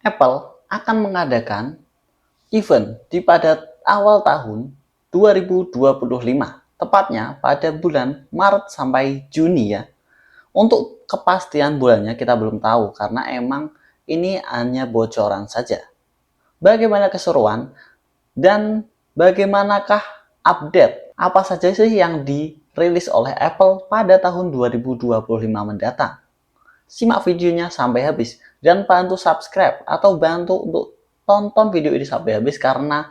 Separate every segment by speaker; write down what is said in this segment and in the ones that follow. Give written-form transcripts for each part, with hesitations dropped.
Speaker 1: Apple akan mengadakan event pada awal tahun 2025, tepatnya pada bulan Maret sampai Juni ya. Untuk kepastian bulannya kita belum tahu karena emang ini hanya bocoran saja. Bagaimana keseruan dan bagaimanakah update apa saja sih yang dirilis oleh Apple pada tahun 2025 mendatang? Simak videonya sampai habis dan bantu subscribe atau bantu untuk tonton video ini sampai habis karena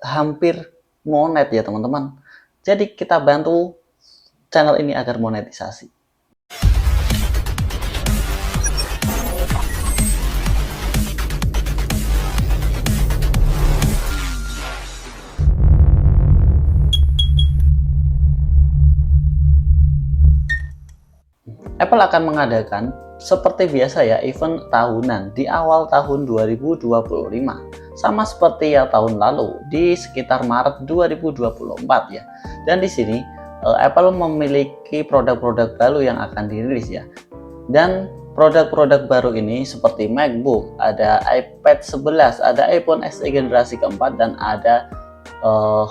Speaker 1: hampir monet ya teman-teman. Jadi kita bantu channel ini agar monetisasi. Apple akan mengadakan seperti biasa ya event tahunan di awal tahun 2025, sama seperti ya tahun lalu di sekitar Maret 2024 ya. Dan di sini Apple memiliki produk-produk baru yang akan dirilis ya. Dan produk-produk baru ini seperti MacBook, ada iPad 11, ada iPhone SE generasi keempat, dan ada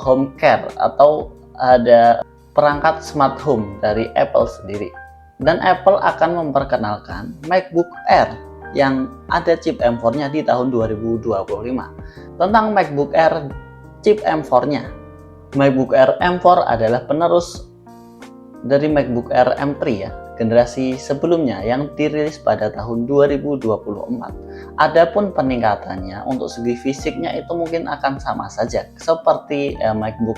Speaker 1: HomeKit atau ada perangkat smart home dari Apple sendiri. Dan Apple akan memperkenalkan MacBook Air yang ada chip M4-nya di tahun 2025. Tentang MacBook Air chip M4-nya, MacBook Air M4 adalah penerus dari MacBook Air M3 ya, generasi sebelumnya yang dirilis pada tahun 2024. Adapun peningkatannya untuk segi fisiknya itu mungkin akan sama saja seperti MacBook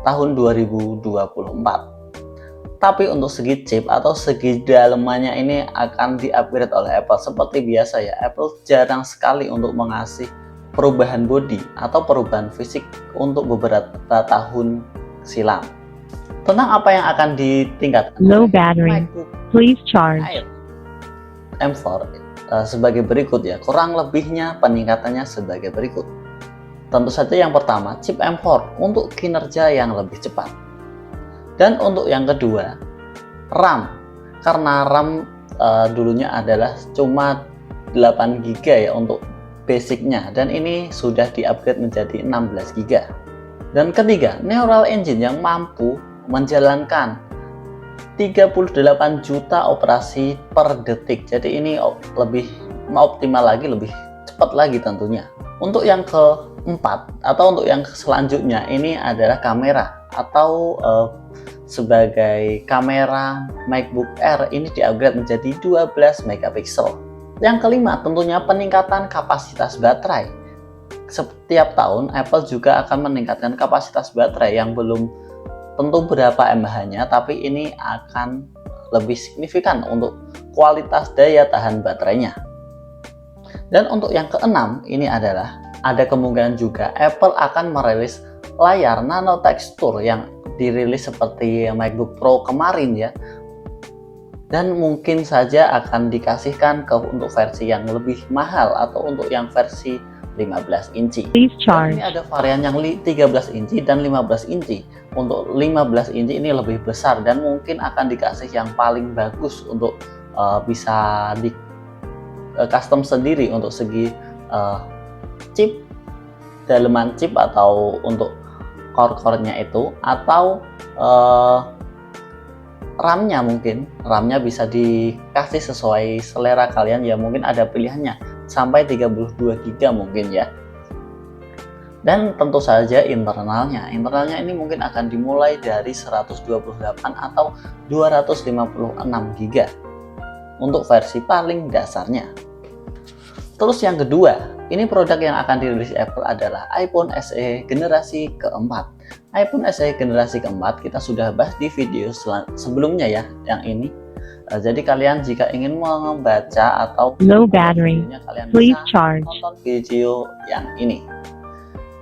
Speaker 1: tahun 2024. Tapi untuk segi chip atau segi dalamannya ini akan di-upgrade oleh Apple. Seperti biasa ya, Apple jarang sekali untuk mengasih perubahan body atau perubahan fisik untuk beberapa tahun silam. Tentang apa yang akan ditingkatkan
Speaker 2: Low battery. Please charge.
Speaker 1: M4 sebagai berikut ya. Kurang lebihnya peningkatannya sebagai berikut. Tentu saja yang pertama, chip M4 untuk kinerja yang lebih cepat. Dan untuk yang kedua, RAM. Karena RAM dulunya adalah cuma 8 GB ya untuk basicnya, dan ini sudah di-upgrade menjadi 16 GB. Dan ketiga, Neural Engine yang mampu menjalankan 38 juta operasi per detik. Jadi ini lebih optimal lagi, lebih cepat lagi tentunya. Untuk yang keempat atau untuk yang selanjutnya ini adalah kamera atau sebagai kamera MacBook Air ini di-upgrade menjadi 12 megapiksel. Yang kelima tentunya peningkatan kapasitas baterai. Setiap tahun Apple juga akan meningkatkan kapasitas baterai yang belum tentu berapa mAh-nya, tapi ini akan lebih signifikan untuk kualitas daya tahan baterainya. Dan untuk yang keenam ini adalah ada kemungkinan juga Apple akan merilis layar nano tekstur yang dirilis seperti MacBook Pro kemarin ya, dan mungkin saja akan dikasihkan untuk versi yang lebih mahal atau untuk yang versi 15 inci. Ini ada varian yang 13 inci dan 15 inci. Untuk 15 inci ini lebih besar dan mungkin akan dikasih yang paling bagus untuk bisa di custom sendiri untuk segi chip, daleman chip atau untuk core-nya itu, atau RAM-nya mungkin RAM-nya bisa dikasih sesuai selera kalian ya, mungkin ada pilihannya sampai 32 GB mungkin ya. Dan tentu saja internalnya ini mungkin akan dimulai dari 128 atau 256 GB untuk versi paling dasarnya. Terus yang kedua, ini produk yang akan dirilis Apple adalah iPhone SE generasi keempat. iPhone SE generasi keempat kita sudah bahas di video sebelumnya ya, yang ini. Jadi kalian jika ingin membaca atau
Speaker 2: low battery,
Speaker 1: kalian
Speaker 2: please
Speaker 1: bisa
Speaker 2: charge.
Speaker 1: nonton video yang ini.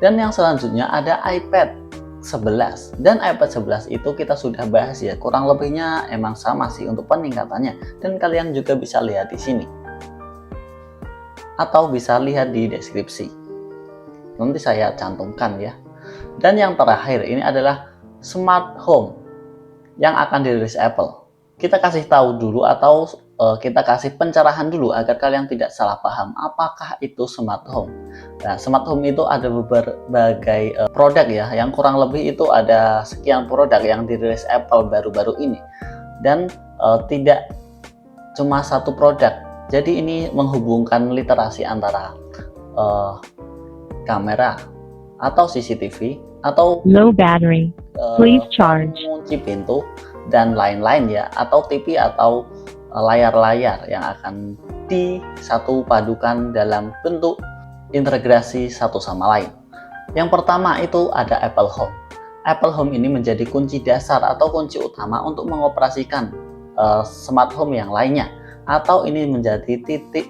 Speaker 1: Dan yang selanjutnya ada iPad 11. Dan iPad 11 itu kita sudah bahas ya, kurang lebihnya emang sama sih untuk peningkatannya. Dan kalian juga bisa lihat di sini, atau bisa lihat di deskripsi. Nanti saya cantumkan ya. Dan yang terakhir ini adalah smart home yang akan dirilis Apple. Kita kasih tahu dulu atau kita kasih pencerahan dulu agar kalian tidak salah paham apakah itu smart home. Nah, smart home itu ada berbagai produk ya, yang kurang lebih itu ada sekian produk yang dirilis Apple baru-baru ini, dan tidak cuma satu produk. Jadi ini menghubungkan literasi antara kamera atau CCTV atau
Speaker 2: Low battery. Please charge.
Speaker 1: kunci pintu dan lain-lain ya, atau TV atau layar-layar yang akan disatu padukan dalam bentuk integrasi satu sama lain. Yang pertama itu ada Apple Home. Apple Home ini menjadi kunci dasar atau kunci utama untuk mengoperasikan smart home yang lainnya, atau ini menjadi titik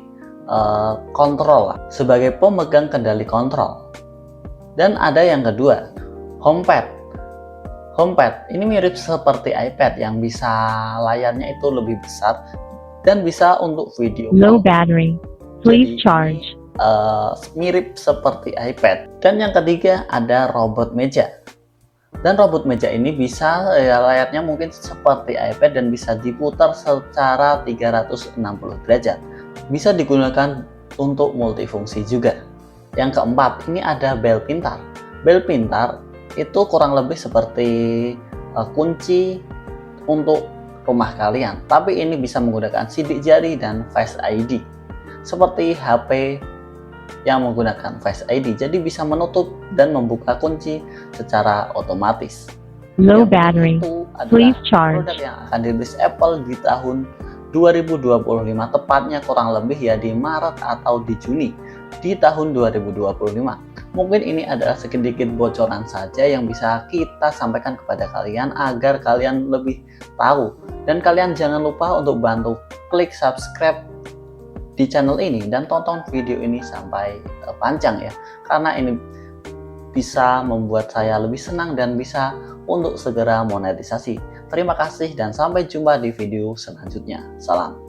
Speaker 1: kontrol sebagai pemegang kendali kontrol. Dan ada yang kedua, HomePad. HomePad ini mirip seperti iPad yang bisa layarnya itu lebih besar dan bisa untuk video
Speaker 2: Low
Speaker 1: call.
Speaker 2: battery. Please
Speaker 1: Jadi,
Speaker 2: charge.
Speaker 1: mirip seperti iPad. Dan yang ketiga ada robot meja. Dan robot meja ini bisa layarnya mungkin seperti iPad dan bisa diputar secara 360 derajat. Bisa digunakan untuk multifungsi juga. Yang keempat, ini ada bel pintar. Bel pintar itu kurang lebih seperti kunci untuk rumah kalian, tapi ini bisa menggunakan sidik jari dan Face ID seperti HP yang menggunakan Face ID, jadi bisa menutup dan membuka kunci secara otomatis.
Speaker 2: Low
Speaker 1: Yang
Speaker 2: battery.
Speaker 1: itu adalah
Speaker 2: Please charge.
Speaker 1: produk yang akan dirilis Apple di tahun 2025, tepatnya kurang lebih ya di Maret atau di Juni di tahun 2025. Mungkin ini adalah sedikit bocoran saja yang bisa kita sampaikan kepada kalian agar kalian lebih tahu. Dan kalian jangan lupa untuk bantu klik subscribe di channel ini dan tonton video ini sampai panjang ya, karena ini bisa membuat saya lebih senang dan bisa untuk segera monetisasi. Terima kasih dan sampai jumpa di video selanjutnya. Salam.